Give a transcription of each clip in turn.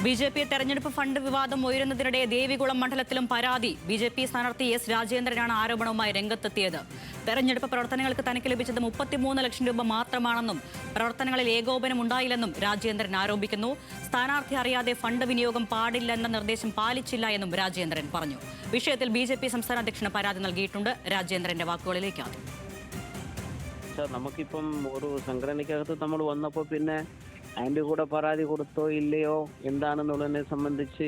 BJP തെരഞ്ഞെടുപ്പ് fund വിവാദം ഉയരുന്നതിനിടെ ദേവികുളം മണ്ഡലത്തിലും പരാതി. ബി.ജെ.പി സ്ഥാനാർത്ഥി എസ് രാജേന്ദ്രനാണ് ആരോപണവുമായി രംഗത്തെത്തിയത്. തെരഞ്ഞെടുപ്പ് പ്രവർത്തനങ്ങൾക്ക് തനിക്ക് ലഭിച്ചത് 33 ലക്ഷം രൂപ മാത്രമാണെന്നും പ്രവർത്തനങ്ങളിൽ ഏകോപനം ഉണ്ടായില്ലെന്നും രാജേന്ദ്രൻ ആരോപിക്കുന്നു. സ്ഥാനാർത്ഥി അറിയാതെ ഫണ്ട് വിനിയോഗം പാടില്ലെന്ന നിർദ്ദേശം പാലിച്ചില്ല എന്നും രാജേന്ദ്രൻ പറഞ്ഞു. വിഷയത്തിൽ ബി.ജെ.പി സംസ്ഥാന അധ്യക്ഷന് പരാതി നൽകിയിട്ടുണ്ട്. രാജേന്ദ്രന്റെ വാക്കുകളിലേക്കാണ്. നമുക്കിപ്പം ഒരു സംഘടനയ്ക്കകത്ത് നമ്മൾ വന്നപ്പോൾ പിന്നെ അതിൻ്റെ കൂടെ പരാതി കൊടുത്തോ ഇല്ലയോ എന്താണെന്നുള്ളതിനെ സംബന്ധിച്ച്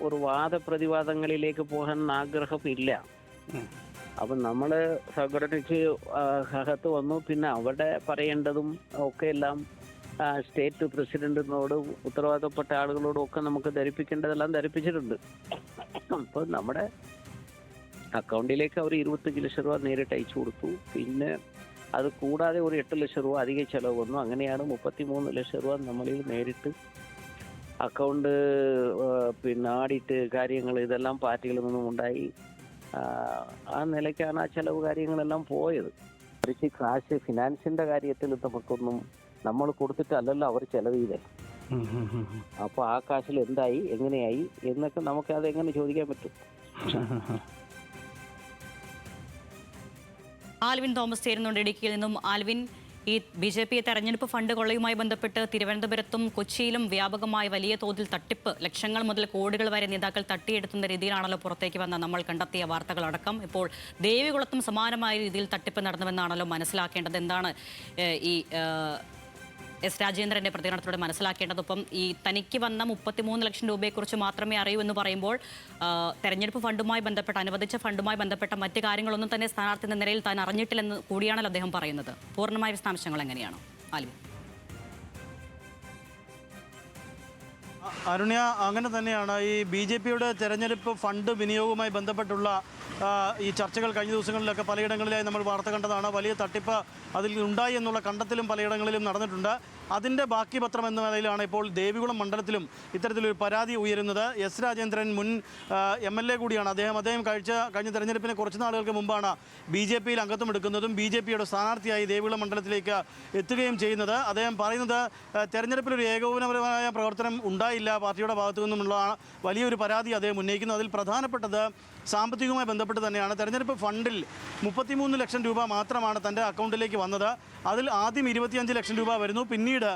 ഒരു വാദപ്രതിവാദങ്ങളിലേക്ക് പോകാൻ ആഗ്രഹമില്ല. അപ്പം നമ്മൾ സംഘടനയ്ക്ക് അകത്ത് വന്നു. പിന്നെ അവിടെ പറയേണ്ടതും ഒക്കെ എല്ലാം സ്റ്റേറ്റ് പ്രസിഡന്റിനോട് ഉത്തരവാദപ്പെട്ട ആളുകളോടും ഒക്കെ നമുക്ക് ധരിപ്പിക്കേണ്ടതെല്ലാം ധരിപ്പിച്ചിട്ടുണ്ട്. അപ്പോൾ നമ്മുടെ അക്കൗണ്ടിലേക്ക് അവർ 25 ലക്ഷം രൂപ നേരിട്ട് അയച്ചു കൊടുത്തു. പിന്നെ അത് കൂടാതെ ഒരു 8 ലക്ഷം രൂപ അധിക ചിലവ് വന്നു. അങ്ങനെയാണ് 33 ലക്ഷം രൂപ നമ്മളിൽ നേരിട്ട് അക്കൗണ്ട് പിന്നെ ആഡിറ്റ് കാര്യങ്ങൾ ഇതെല്ലാം പാർട്ടികളിൽ നിന്നും ഉണ്ടായി. ആ നിലയ്ക്കാണ് ആ ചിലവ് കാര്യങ്ങളെല്ലാം പോയത്. പക്ഷേ കാശ് ഫിനാൻസിന്റെ കാര്യത്തിൽ നമുക്കൊന്നും നമ്മൾ കൊടുത്തിട്ടല്ലല്ലോ അവർ ചെലവ് ചെയ്തേ. അപ്പോൾ ആ കാശിൽ എന്തായി എങ്ങനെയായി എന്നൊക്കെ നമുക്ക് അതെങ്ങനെ ചോദിക്കാൻ പറ്റും? ആൽവിൻ തോമസ് ചേരുന്നുണ്ട് ഇടുക്കിയിൽ നിന്നും. ആൽവിൻ, ഈ ബി.ജെ.പി തെരഞ്ഞെടുപ്പ് ഫണ്ട് കൊള്ളയുമായി ബന്ധപ്പെട്ട് തിരുവനന്തപുരത്തും കൊച്ചിയിലും വ്യാപകമായി വലിയ തോതിൽ തട്ടിപ്പ്, ലക്ഷങ്ങൾ മുതൽ കോടികൾ വരെ നേതാക്കൾ തട്ടിയെടുത്തുന്ന രീതിയിലാണല്ലോ പുറത്തേക്ക് വന്ന നമ്മൾ കണ്ടെത്തിയ വാർത്തകളടക്കം. ഇപ്പോൾ ദേവികുളത്തും സമാനമായ രീതിയിൽ തട്ടിപ്പ് നടന്നുവെന്നാണല്ലോ മനസ്സിലാക്കേണ്ടത്. എന്താണ് ഈ എസ് രാജേന്ദ്രന്റെ പ്രതികരണത്തിലൂടെ മനസ്സിലാക്കേണ്ടതൊപ്പം ഈ തനിക്ക് വന്ന 33 ലക്ഷം രൂപയെക്കുറിച്ച് മാത്രമേ അറിയൂ എന്ന് പറയുമ്പോൾ തെരഞ്ഞെടുപ്പ് ഫണ്ടുമായി ബന്ധപ്പെട്ട അനുവദിച്ച ഫണ്ടുമായി ബന്ധപ്പെട്ട മറ്റ് കാര്യങ്ങളൊന്നും തന്നെ സ്ഥാനാർത്ഥി എന്ന നിലയിൽ താൻ അറിഞ്ഞിട്ടില്ലെന്ന് കൂടിയാണല്ലോ അദ്ദേഹം പറയുന്നത്. പൂർണ്ണമായ വിശദാംശങ്ങൾ എങ്ങനെയാണോ ആൽവിൻ? അരുണ്യ, അങ്ങനെ തന്നെയാണ്. ഈ ബി.ജെ.പിയുടെ തെരഞ്ഞെടുപ്പ് ഫണ്ട് വിനിയോഗവുമായി ബന്ധപ്പെട്ടുള്ള ഈ ചർച്ചകൾ കഴിഞ്ഞ ദിവസങ്ങളിലൊക്കെ പലയിടങ്ങളിലായി നമ്മൾ വാർത്ത കണ്ടതാണ്. വലിയ തട്ടിപ്പ് അതിൽ ഉണ്ടായി എന്നുള്ള കണ്ടെത്തലും പലയിടങ്ങളിലും നടന്നിട്ടുണ്ട്. അതിൻ്റെ ബാക്കി പത്രം എന്ന നിലയിലാണ് ഇപ്പോൾ ദേവികുളം മണ്ഡലത്തിലും ഇത്തരത്തിലൊരു പരാതി ഉയരുന്നത്. എസ് രാജേന്ദ്രൻ മുൻ MLA കൂടിയാണ്. അദ്ദേഹം കഴിഞ്ഞ തെരഞ്ഞെടുപ്പിന് കുറച്ച് നാളുകൾക്ക് മുമ്പാണ് ബി.ജെ.പിയിൽ അംഗത്വം എടുക്കുന്നതും ബി.ജെ.പിയുടെ സ്ഥാനാർത്ഥിയായി ദേവികുളം മണ്ഡലത്തിലേക്ക് എത്തുകയും ചെയ്യുന്നത്. അദ്ദേഹം പറയുന്നത് തെരഞ്ഞെടുപ്പിലൊരു ഏകോപനപരമായ പ്രവർത്തനം ഉണ്ടായില്ല പാർട്ടിയുടെ ഭാഗത്തു നിന്നുമുള്ള വലിയൊരു പരാതി അദ്ദേഹം ഉന്നയിക്കുന്നു. അതിൽ പ്രധാനപ്പെട്ടത് സാമ്പത്തികവുമായി ബന്ധപ്പെട്ട് തന്നെയാണ്. തെരഞ്ഞെടുപ്പ് ഫണ്ടിൽ 33 ലക്ഷം രൂപ മാത്രമാണ് തൻ്റെ അക്കൗണ്ടിലേക്ക് വന്നത്. അതിൽ ആദ്യം 25 ലക്ഷം രൂപ വരുന്നു. പിന്നീട്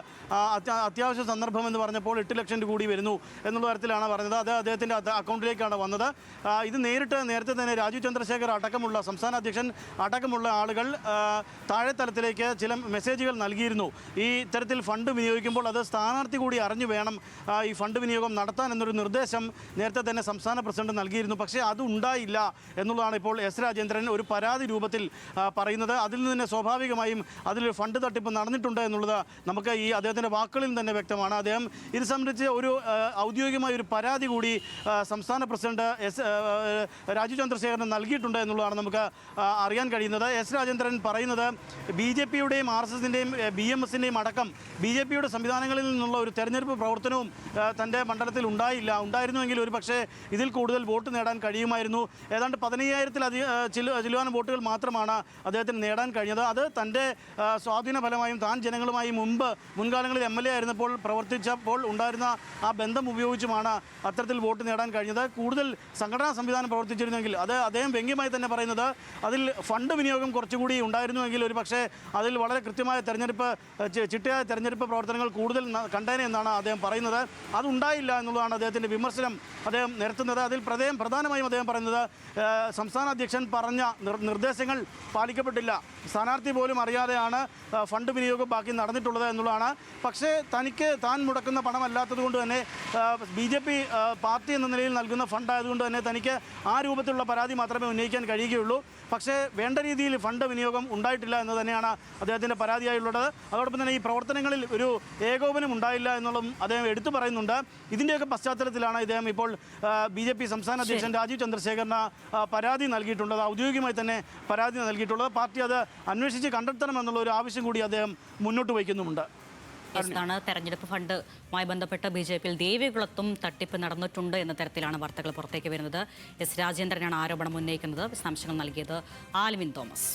അത്യാവശ്യ സന്ദർഭം എന്ന് പറഞ്ഞപ്പോൾ 8 ലക്ഷം രൂപ കൂടി വരുന്നു എന്നുള്ള തരത്തിലാണ് പറഞ്ഞത്. അത് അദ്ദേഹത്തിൻ്റെ അക്കൗണ്ടിലേക്കാണ് വന്നത്. ഇത് നേരത്തെ തന്നെ രാജീവ് ചന്ദ്രശേഖർ അടക്കമുള്ള സംസ്ഥാന അധ്യക്ഷൻ അടക്കമുള്ള ആളുകൾ താഴെ തലത്തിലേക്ക് ചില മെസ്സേജുകൾ നൽകിയിരുന്നു. ഈ ഇത്തരത്തിൽ ഫണ്ട് വിനിയോഗിക്കുമ്പോൾ അത് സ്ഥാനാർത്ഥി കൂടി അറിഞ്ഞു വേണം ഈ ഫണ്ട് വിനിയോഗം നടത്താൻ എന്നൊരു നിർദ്ദേശം നേരത്തെ തന്നെ സംസ്ഥാന പ്രസിഡന്റ് നൽകിയിരുന്നു. പക്ഷേ അത് ഉണ്ടായില്ല എന്നുള്ളതാണ് ഇപ്പോൾ എസ് രാജേന്ദ്രൻ ഒരു പരാതി രൂപത്തിൽ പറയുന്നത്. അതിൽ നിന്ന് തന്നെ സ്വാഭാവികമായും അതിലൊരു ഫണ്ട് തട്ടിപ്പ് നടന്നിട്ടുണ്ട് എന്നുള്ളത് നമുക്ക് ഈ അദ്ദേഹത്തിൻ്റെ വാക്കുകളിൽ തന്നെ വ്യക്തമാണ്. അദ്ദേഹം ഇത് സംബന്ധിച്ച് ഒരു ഔദ്യോഗികമായ ഒരു പരാതി കൂടി സംസ്ഥാന പ്രസിഡന്റ് രാജീവ് ചന്ദ്രശേഖരന് നൽകിയിട്ടുണ്ട് എന്നുള്ളതാണ് നമുക്ക് അറിയാൻ കഴിയുന്നത്. എസ് രാജേന്ദ്രൻ പറയുന്നത് ബി.ജെ.പിയുടെയും RSSൻ്റെയും BMSൻ്റെയും അടക്കം ബി.ജെ.പിയുടെ സംവിധാനങ്ങളിൽ നിന്നുള്ള ഒരു തെരഞ്ഞെടുപ്പ് പ്രവർത്തനവും തൻ്റെ മണ്ഡലത്തിൽ ഉണ്ടായിരുന്നുവെങ്കിൽ ഒരു പക്ഷേ ഇതിൽ കൂടുതൽ വോട്ട് നേടാൻ കഴിയുമായിരുന്നു. ഏതാണ്ട് 15,000-ൽ വോട്ടുകൾ മാത്രമാണ് അദ്ദേഹത്തിന് നേടാൻ കഴിഞ്ഞത്. അത് തൻ്റെ സ്വാധീന ഫലമായും താൻ ജനങ്ങളുമായി മുൻകാലങ്ങളിൽ MLA ആയിരുന്നപ്പോൾ പ്രവർത്തിച്ചപ്പോൾ ഉണ്ടായിരുന്ന ആ ബന്ധം ഉപയോഗിച്ചുമാണ് അത്തരത്തിൽ വോട്ട് നേടാൻ കഴിഞ്ഞത്. കൂടുതൽ സംഘടനാ സംവിധാനം പ്രവർത്തിച്ചിരുന്നെങ്കിൽ അത് അദ്ദേഹം വ്യംഗ്യമായി തന്നെ പറയുന്നത് അതിൽ ഫണ്ട് വിനിയോഗം കുറച്ചുകൂടി ഉണ്ടായിരുന്നുവെങ്കിൽ ഒരു പക്ഷേ അതിൽ വളരെ കൃത്യമായ ചിട്ടയായ തെരഞ്ഞെടുപ്പ് പ്രവർത്തനങ്ങൾ കൂടുതൽ കണ്ടേനെ എന്നാണ് അദ്ദേഹം പറയുന്നത്. അതുണ്ടായില്ല എന്നുള്ളതാണ് അദ്ദേഹത്തിൻ്റെ വിമർശനം അദ്ദേഹം നിരത്തുന്നത്. അതിൽ പ്രധാനമായും അദ്ദേഹം പറയുന്നത് സംസ്ഥാന അധ്യക്ഷൻ പറഞ്ഞ നിർദ്ദേശങ്ങൾ പാലിക്കപ്പെട്ടില്ല. സ്ഥാനാർത്ഥി പോലും അറിയാതെയാണ് ഫണ്ട് വിനിയോഗം ബാക്കി നടന്നിട്ടുള്ളത് എന്നുള്ളതാണ്. പക്ഷേ താൻ മുടക്കുന്ന പണമല്ലാത്തത് കൊണ്ട് തന്നെ ബി.ജെ.പി പാർട്ടി എന്ന നിലയിൽ നൽകുന്ന ഫണ്ടായതുകൊണ്ട് തന്നെ തനിക്ക് ആ രൂപത്തിലുള്ള പരാതി മാത്രമേ ഉന്നയിക്കാൻ കഴിയുകയുള്ളൂ. പക്ഷേ വേണ്ട രീതിയിൽ ഫണ്ട് വിനിയോഗം ഉണ്ടായിട്ടില്ല എന്ന് തന്നെയാണ് അദ്ദേഹത്തിൻ്റെ പരാതിയായുള്ളത്. അതോടൊപ്പം തന്നെ ഈ പ്രവർത്തനങ്ങളിൽ ഒരു ഏകോപനം ഉണ്ടായില്ല എന്നുള്ളതും അദ്ദേഹം എടുത്തു പറയുന്നുണ്ട്. ഇതിൻ്റെയൊക്കെ പശ്ചാത്തലത്തിലാണ് ഇദ്ദേഹം ഇപ്പോൾ ബി.ജെ.പി സംസ്ഥാന അധ്യക്ഷൻ രാജീവ് ചന്ദ്രശേഖറിന് പരാതി നൽകിയിട്ടുള്ളത്. ഔദ്യോഗികമായി തന്നെ പരാതി നൽകിയിട്ടുള്ളത്. പാർട്ടി അത് അന്വേഷിച്ച് കണ്ടെത്തണമെന്നുള്ള ഒരു ആവശ്യം കൂടി അദ്ദേഹം മുന്നോട്ട് വയ്ക്കുന്നുമുണ്ട്. തെരഞ്ഞെടുപ്പ് ഫണ്ടുമായി ബന്ധപ്പെട്ട് ബി.ജെ.പിയിൽ ദേവികുളത്തും തട്ടിപ്പ് നടന്നിട്ടുണ്ട് എന്ന തരത്തിലാണ് വാർത്തകൾ പുറത്തേക്ക് വരുന്നത്. എസ് രാജേന്ദ്രനാണ് ആരോപണം ഉന്നയിക്കുന്നത്. വിശദാംശങ്ങൾ നൽകിയത് ആൽവിൻ തോമസ്.